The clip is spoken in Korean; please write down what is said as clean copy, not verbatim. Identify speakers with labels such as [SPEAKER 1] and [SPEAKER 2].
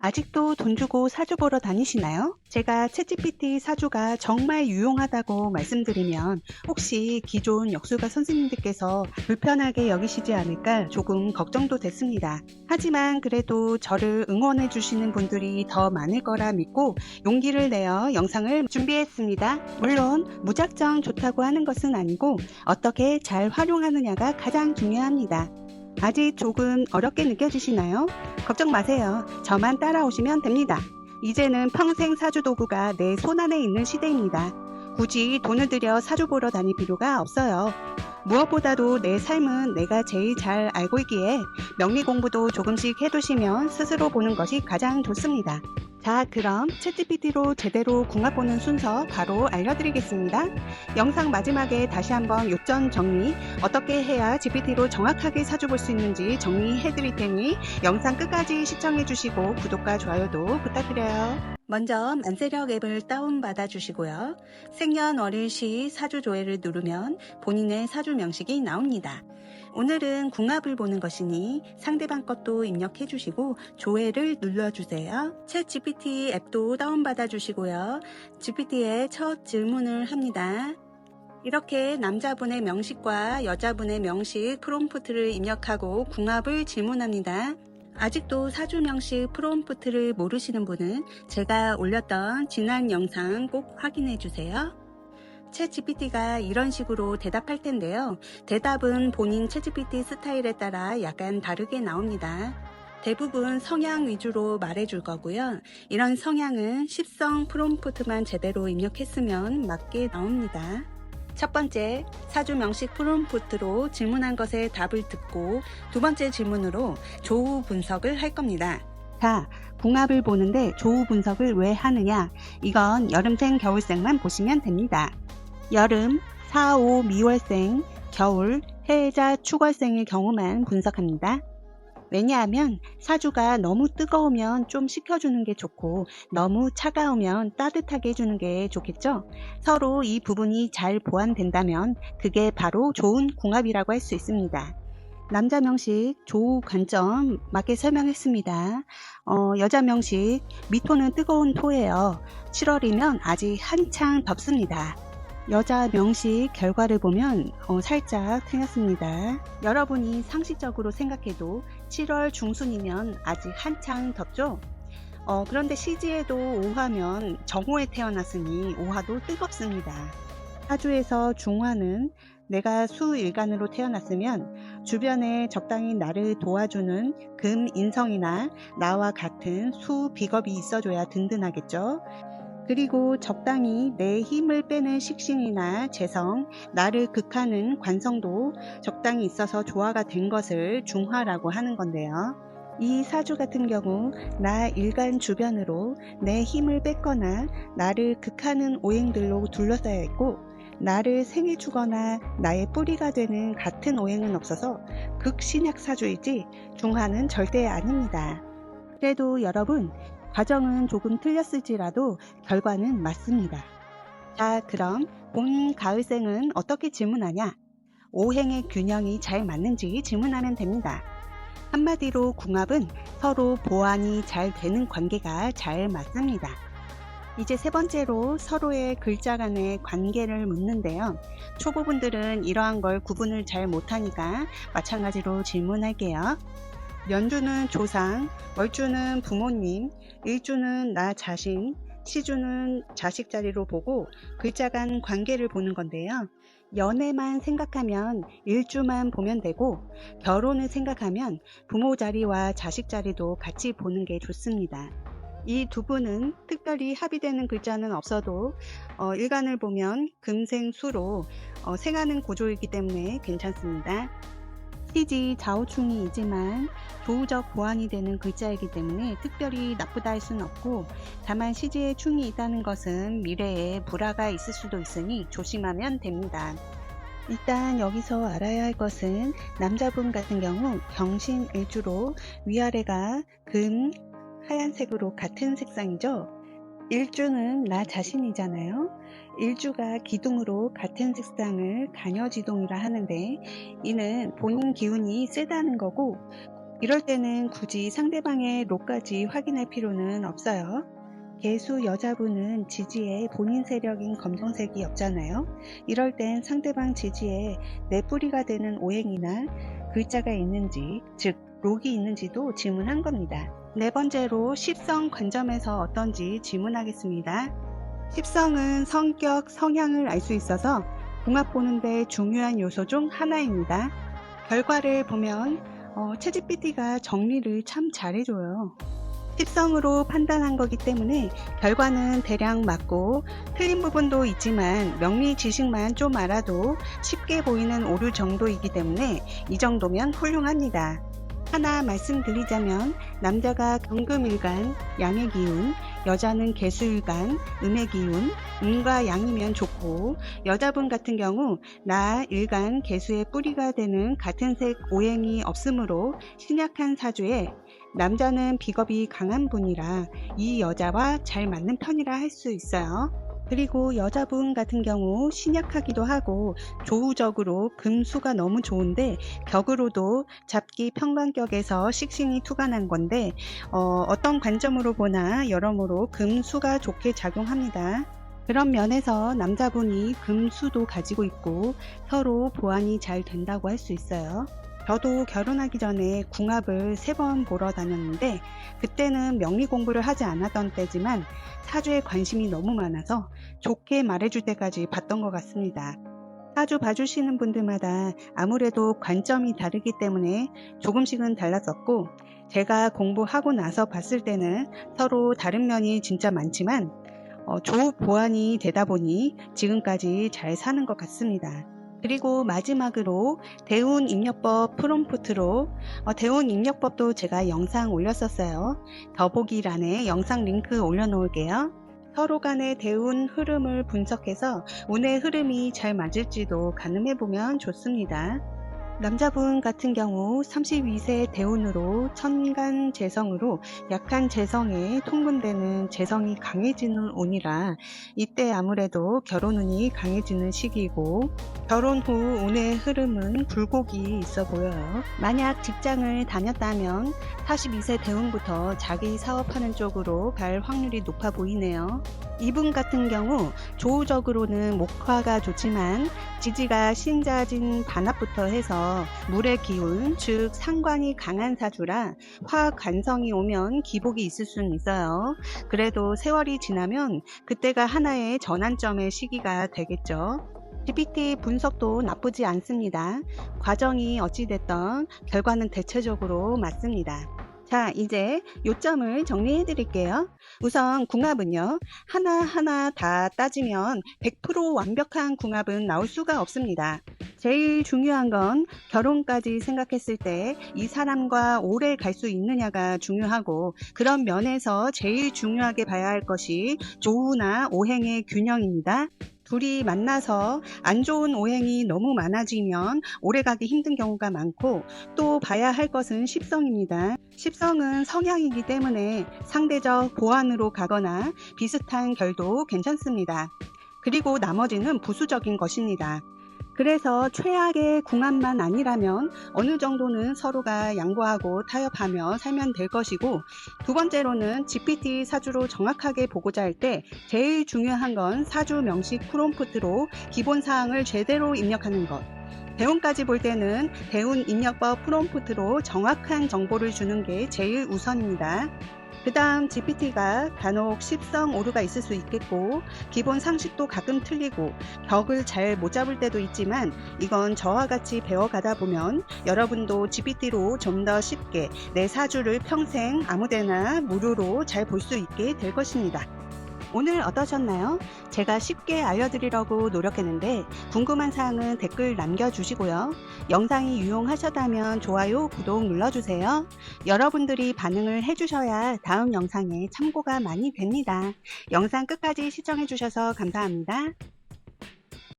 [SPEAKER 1] 아직도 돈 주고 사주 보러 다니시나요? 제가 챗GPT 사주가 정말 유용하다고 말씀드리면 혹시 기존 역술가 선생님들께서 불편하게 여기시지 않을까 조금 걱정도 됐습니다. 하지만 그래도 저를 응원해 주시는 분들이 더 많을 거라 믿고 용기를 내어 영상을 준비했습니다. 물론 무작정 좋다고 하는 것은 아니고 어떻게 잘 활용하느냐가 가장 중요합니다. 아직 조금 어렵게 느껴지시나요? 걱정 마세요. 저만 따라오시면 됩니다. 이제는 평생 사주 도구가 내 손안에 있는 시대입니다. 굳이 돈을 들여 사주 보러 다닐 필요가 없어요. 무엇보다도 내 삶은 내가 제일 잘 알고 있기에 명리 공부도 조금씩 해두시면 스스로 보는 것이 가장 좋습니다. 자, 그럼 챗GPT로 제대로 궁합 보는 순서 바로 알려드리겠습니다. 영상 마지막에 다시 한번 요점 정리, 어떻게 해야 GPT로 정확하게 사주 볼 수 있는지 정리해 드릴 테니 영상 끝까지 시청해 주시고 구독과 좋아요도 부탁드려요. 먼저 만세력 앱을 다운받아 주시고요. 생년월일시 사주 조회를 누르면 본인의 사주 명식이 나옵니다. 오늘은 궁합을 보는 것이니 상대방 것도 입력해 주시고 조회를 눌러주세요. 챗 GPT 앱도 다운받아 주시고요. GPT에 첫 질문을 합니다. 이렇게 남자분의 명식과 여자분의 명식 프롬프트를 입력하고 궁합을 질문합니다. 아직도 사주 명식 프롬프트를 모르시는 분은 제가 올렸던 지난 영상 꼭 확인해 주세요. 챗 GPT가 이런 식으로 대답할 텐데요. 대답은 본인 챗 GPT 스타일에 따라 약간 다르게 나옵니다. 대부분 성향 위주로 말해줄 거고요. 이런 성향은 십성 프롬프트만 제대로 입력했으면 맞게 나옵니다. 첫 번째, 사주 명식 프롬프트로 질문한 것에 답을 듣고 두 번째 질문으로 조우 분석을 할 겁니다. 자, 궁합을 보는데 조우 분석을 왜 하느냐? 이건 여름생, 겨울생만 보시면 됩니다. 여름, 4, 5, 미월생, 겨울, 해자, 축월생의 경우만 분석합니다. 왜냐하면 사주가 너무 뜨거우면 좀 식혀주는 게 좋고 너무 차가우면 따뜻하게 해주는 게 좋겠죠? 서로 이 부분이 잘 보완된다면 그게 바로 좋은 궁합이라고 할 수 있습니다. 남자 명식 조우 관점 맞게 설명했습니다. 여자 명식 미토는 뜨거운 토예요. 7월이면 아직 한창 덥습니다. 여자 명식 결과를 보면 살짝 틀렸습니다. 여러분이 상식적으로 생각해도 7월 중순이면 아직 한창 덥죠? 그런데 시지에도 5화면 정오에 태어났으니 5화도 뜨겁습니다. 사주에서 중화는 내가 수일간으로 태어났으면 주변에 적당히 나를 도와주는 금, 인성이나 나와 같은 수, 비겁이 있어줘야 든든하겠죠. 그리고 적당히 내 힘을 빼는 식신이나 재성, 나를 극하는 관성도 적당히 있어서 조화가 된 것을 중화라고 하는 건데요. 이 사주 같은 경우 나 일간 주변으로 내 힘을 뺏거나 나를 극하는 오행들로 둘러싸여 있고 나를 생해주거나 나의 뿌리가 되는 같은 오행은 없어서 극신약 사주이지 중화는 절대 아닙니다. 그래도 여러분, 과정은 조금 틀렸을지라도 결과는 맞습니다. 자, 그럼 봄, 가을생은 어떻게 질문하냐? 오행의 균형이 잘 맞는지 질문하면 됩니다. 한마디로 궁합은 서로 보완이 잘 되는 관계가 잘 맞습니다. 이제 세 번째로 서로의 글자 간의 관계를 묻는데요. 초보분들은 이러한 걸 구분을 잘 못하니까 마찬가지로 질문할게요. 연주는 조상, 월주는 부모님, 일주는 나 자신, 시주는 자식 자리로 보고 글자 간 관계를 보는 건데요. 연애만 생각하면 일주만 보면 되고 결혼을 생각하면 부모 자리와 자식 자리도 같이 보는 게 좋습니다. 이 두 분은 특별히 합의되는 글자는 없어도 일간을 보면 금생수로 생하는 구조이기 때문에 괜찮습니다. 시지 좌우충이이지만 조우적 보완이 되는 글자이기 때문에 특별히 나쁘다 할 수는 없고 다만 시지에 충이 있다는 것은 미래에 불화가 있을 수도 있으니 조심하면 됩니다. 일단 여기서 알아야 할 것은 남자분 같은 경우 경신일주로 위아래가 금, 하얀색으로 같은 색상이죠. 일주는 나 자신이잖아요. 일주가 기둥으로 같은 색상을 간여지동이라 하는데 이는 본인 기운이 세다는 거고 이럴 때는 굳이 상대방의 록까지 확인할 필요는 없어요. 개수 여자분은 지지에 본인 세력인 검정색이 없잖아요. 이럴 땐 상대방 지지에 내 뿌리가 되는 오행이나 글자가 있는지, 즉 록이 있는지도 질문한 겁니다. 네 번째로 십성 관점에서 어떤지 질문하겠습니다. 십성은 성격, 성향을 알 수 있어서 궁합 보는데 중요한 요소 중 하나입니다. 결과를 보면 챗GPT가 정리를 참 잘해줘요. 십성으로 판단한 거기 때문에 결과는 대략 맞고 틀린 부분도 있지만 명리 지식만 좀 알아도 쉽게 보이는 오류 정도이기 때문에 이 정도면 훌륭합니다. 하나 말씀드리자면 남자가 경금일간, 양의 기운, 여자는 개수일간, 음의 기운, 음과 양이면 좋고 여자분 같은 경우 나 일간, 개수의 뿌리가 되는 같은 색 오행이 없으므로 신약한 사주에 남자는 비겁이 강한 분이라 이 여자와 잘 맞는 편이라 할 수 있어요. 그리고 여자분 같은 경우 신약하기도 하고 조우적으로 금수가 너무 좋은데 격으로도 잡기 평관격에서 식신이 투관한 건데 어떤 관점으로 보나 여러모로 금수가 좋게 작용합니다. 그런 면에서 남자분이 금수도 가지고 있고 서로 보완이 잘 된다고 할 수 있어요. 저도 결혼하기 전에 궁합을 3번 보러 다녔는데 그때는 명리 공부를 하지 않았던 때지만 사주에 관심이 너무 많아서 좋게 말해줄 때까지 봤던 것 같습니다. 사주 봐주시는 분들마다 아무래도 관점이 다르기 때문에 조금씩은 달랐었고 제가 공부하고 나서 봤을 때는 서로 다른 면이 진짜 많지만 조후 보완이 되다 보니 지금까지 잘 사는 것 같습니다. 그리고 마지막으로 대운 입력법 프롬프트로 대운 입력법도 제가 영상 올렸었어요. 더보기란에 영상 링크 올려놓을게요. 서로 간의 대운 흐름을 분석해서 운의 흐름이 잘 맞을지도 가늠해보면 좋습니다. 남자분 같은 경우 32세 대운으로 천간 재성으로 약한 재성에 통분되는 재성이 강해지는 운이라 이때 아무래도 결혼운이 강해지는 시기이고 결혼 후 운의 흐름은 굴곡이 있어 보여요. 만약 직장을 다녔다면 42세 대운부터 자기 사업하는 쪽으로 갈 확률이 높아 보이네요. 이분 같은 경우 조우적으로는 목화가 좋지만 지지가 신자진 반합부터 해서 물의 기운, 즉 상관이 강한 사주라 화 관성이 오면 기복이 있을 수는 있어요. 그래도 세월이 지나면 그때가 하나의 전환점의 시기가 되겠죠. GPT 분석도 나쁘지 않습니다. 과정이 어찌됐던 결과는 대체적으로 맞습니다. 자, 이제 요점을 정리해 드릴게요. 우선 궁합은요, 하나하나 다 따지면 100% 완벽한 궁합은 나올 수가 없습니다. 제일 중요한 건 결혼까지 생각했을 때 이 사람과 오래 갈 수 있느냐가 중요하고 그런 면에서 제일 중요하게 봐야 할 것이 조우나 오행의 균형입니다. 둘이 만나서 안 좋은 오행이 너무 많아지면 오래가기 힘든 경우가 많고 또 봐야 할 것은 십성입니다. 십성은 성향이기 때문에 상대적 보완으로 가거나 비슷한 결도 괜찮습니다. 그리고 나머지는 부수적인 것입니다. 그래서 최악의 궁합만 아니라면 어느 정도는 서로가 양보하고 타협하며 살면 될 것이고 두 번째로는 GPT 사주로 정확하게 보고자 할 때 제일 중요한 건 사주 명식 프롬프트로 기본 사항을 제대로 입력하는 것. 대운까지 볼 때는 대운 입력법 프롬프트로 정확한 정보를 주는 게 제일 우선입니다. 그 다음 GPT가 간혹 십성 오류가 있을 수 있겠고 기본 상식도 가끔 틀리고 격을 잘 못 잡을 때도 있지만 이건 저와 같이 배워가다 보면 여러분도 GPT로 좀 더 쉽게 내 사주를 평생 아무데나 무료로 잘 볼 수 있게 될 것입니다. 오늘 어떠셨나요? 제가 쉽게 알려드리려고 노력했는데 궁금한 사항은 댓글 남겨주시고요. 영상이 유용하셨다면 좋아요, 구독 눌러주세요. 여러분들이 반응을 해주셔야 다음 영상에 참고가 많이 됩니다. 영상 끝까지 시청해주셔서 감사합니다.